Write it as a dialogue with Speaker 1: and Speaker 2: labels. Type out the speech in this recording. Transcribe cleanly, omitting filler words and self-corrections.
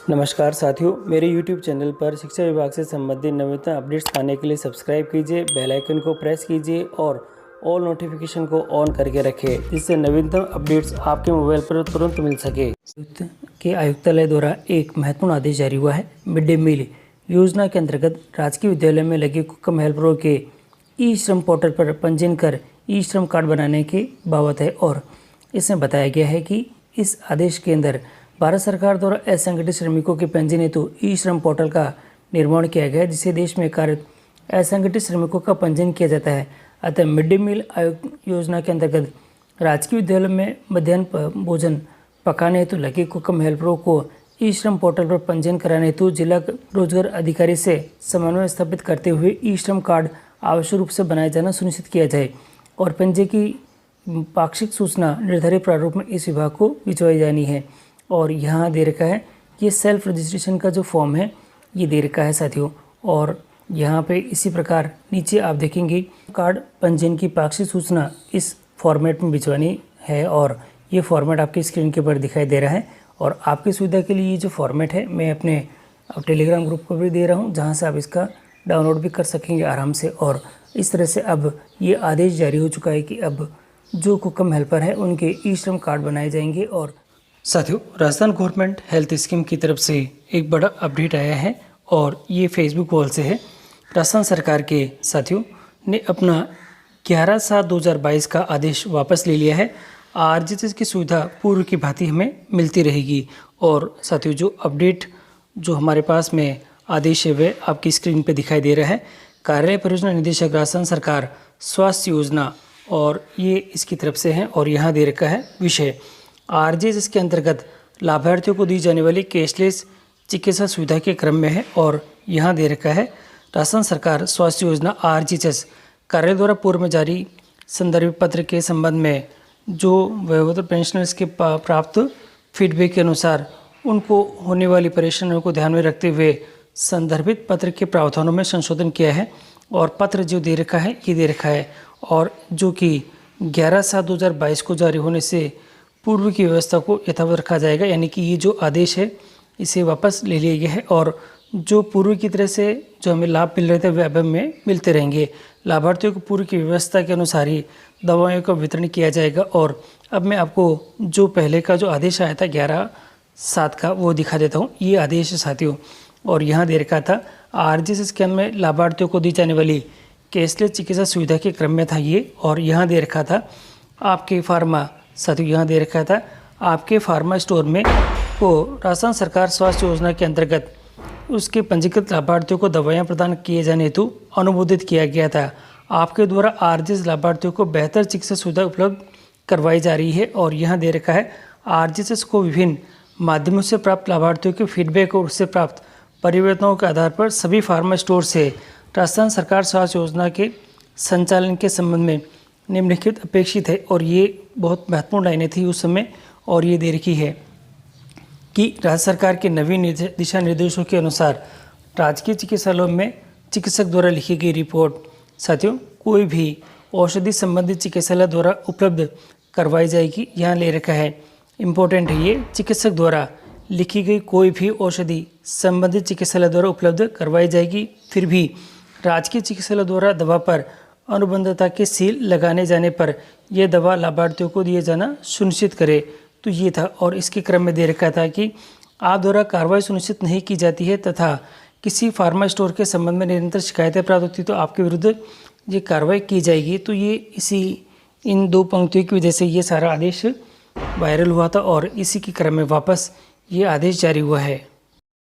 Speaker 1: नमस्कार साथियों, मेरे YouTube चैनल पर शिक्षा विभाग से संबंधित नवीनतम अपडेट्स पाने के लिए सब्सक्राइब कीजिए, बेल आइकन को प्रेस कीजिए और ऑल नोटिफिकेशन को ऑन करके रखें, जिससे नवीनतम अपडेट्स आपके मोबाइल पर तुरंत मिल सके। के आयुक्तालय द्वारा एक महत्वपूर्ण आदेश जारी हुआ है। मिड डे मील योजना के अंतर्गत राजकीय विद्यालय में लगे कुकम हेल्परों के ई श्रम पोर्टल पर पंजीयन कर ई श्रम कार्ड बनाने की बाबत है और इसमें बताया गया है कि इस आदेश के अंदर भारत सरकार द्वारा असंगठित श्रमिकों के पंजीयन हेतु ई श्रम पोर्टल का निर्माण किया गया है, जिससे देश में कार्यरत असंगठित श्रमिकों का पंजीयन किया जाता है। अतः मिड डे मील योजना के अंतर्गत राजकीय विद्यालय में मध्याह्न भोजन पकाने हेतु लगे कुकम हेल्परों को ई श्रम पोर्टल पर पंजीयन कराने हेतु जिला रोजगार अधिकारी से समन्वय स्थापित करते हुए ई श्रम कार्ड आवश्यक रूप से बनाया जाना सुनिश्चित किया जाए और पंजीयन की पाक्षिक सूचना निर्धारित प्रारूप में इस विभाग को भिजवाई जानी है। और यहाँ दे रखा है ये सेल्फ रजिस्ट्रेशन का जो फॉर्म है ये दे रखा है साथियों। और यहाँ पे इसी प्रकार नीचे आप देखेंगे कार्ड पंजीयन की पाक्षिक सूचना इस फॉर्मेट में भिजवानी है और ये फॉर्मेट आपकी स्क्रीन के ऊपर दिखाई दे रहा है। और आपकी सुविधा के लिए ये जो फॉर्मेट है मैं अपने टेलीग्राम ग्रुप पर भी दे रहा हूँ, जहाँ से आप इसका डाउनलोड भी कर सकेंगे आराम से। और इस तरह से अब ये आदेश जारी हो चुका है कि अब जो कुकम हेल्पर है उनके ई श्रम कार्ड बनाए जाएंगे। और साथियों, राजस्थान गवर्नमेंट हेल्थ स्कीम की तरफ से एक बड़ा अपडेट आया है और ये फेसबुक वॉल से है। राजस्थान सरकार के साथियों ने अपना 11/7/2022 का आदेश वापस ले लिया है। आरजीएस की सुविधा पूर्व की भांति हमें मिलती रहेगी। और साथियों, जो अपडेट जो हमारे पास में आदेश है वह आपकी स्क्रीन पे दिखाई दे रहा है। कार्यालय परियोजना निदेशक राजस्थान सरकार स्वास्थ्य योजना और ये इसकी तरफ से है। और यहाँ दे रखा है विषय आरजीएस के अंतर्गत लाभार्थियों को दी जाने वाली कैशलेस चिकित्सा सुविधा के क्रम में है। और यहाँ दे रखा है राजस्थान सरकार स्वास्थ्य योजना आरजीएस कार्यालय द्वारा पूर्व में जारी संदर्भ पत्र के संबंध में जो वयोवृद्ध पेंशनर्स के प्राप्त फीडबैक के अनुसार उनको होने वाली परेशानियों को ध्यान में रखते हुए संदर्भित पत्र के प्रावधानों में संशोधन किया है। और पत्र जो दे रखा है ये दे रखा है और जो कि 11/7/2022 को जारी होने से पूर्व की व्यवस्था को यथावत रखा जाएगा, यानी कि ये जो आदेश है इसे वापस ले लिया गया है। और जो पूर्व की तरह से जो हमें लाभ मिल रहे थे वे अब हमें मिलते रहेंगे। लाभार्थियों को पूर्व की व्यवस्था के अनुसार ही दवाओं का वितरण किया जाएगा। और अब मैं आपको जो पहले का जो आदेश आया था 11/7 का वो दिखा देता हूँ। ये आदेश है साथियों, और यहाँ दे रखा था आरजीएस स्कीम में लाभार्थियों को दी जाने वाली कैशलेस चिकित्सा सुविधा के क्रम में था ये। और यहाँ दे रखा था आपके फार्मा साथियों, यहाँ दे रखा था आपके फार्मा स्टोर में को राजस्थान सरकार स्वास्थ्य योजना के अंतर्गत उसके पंजीकृत लाभार्थियों को दवाइयाँ प्रदान किए जाने हेतु अनुमोदित किया गया था। आपके द्वारा आरजीएस लाभार्थियों को बेहतर चिकित्सा सुविधा उपलब्ध करवाई जा रही है। और यहाँ दे रखा है आरजीएस को विभिन्न माध्यमों से प्राप्त लाभार्थियों के फीडबैक और उससे प्राप्त परिवर्तनों के आधार पर सभी फार्मा स्टोर से राजस्थान सरकार स्वास्थ्य योजना के संचालन के संबंध में निम्नलिखित अपेक्षित है। और ये बहुत महत्वपूर्ण लाइनें थी उस समय। और ये दे रखी है कि राज्य सरकार के नवीन दिशा निर्देशों के अनुसार राजकीय चिकित्सालयों में चिकित्सक द्वारा लिखी गई रिपोर्ट साथियों कोई भी औषधि संबंधित चिकित्सालय द्वारा उपलब्ध करवाई जाएगी। यहाँ ले रखा है इम्पोर्टेंट है ये, चिकित्सक द्वारा लिखी गई कोई भी औषधि संबंधित चिकित्सालय द्वारा उपलब्ध करवाई जाएगी। फिर भी राजकीय चिकित्सालय द्वारा दवा पर अनुबंधता के सील लगाने जाने पर यह दवा लाभार्थियों को दिए जाना सुनिश्चित करे। तो ये था। और इसके क्रम में दे रखा था कि आप द्वारा कार्रवाई सुनिश्चित नहीं की जाती है तथा किसी फार्मा स्टोर के संबंध में निरंतर शिकायतें प्राप्त होती तो आपके विरुद्ध ये कार्रवाई की जाएगी। तो ये इन दो पंक्तियों की वजह से ये सारा आदेश वायरल हुआ था और इसी के क्रम में वापस ये आदेश जारी हुआ है।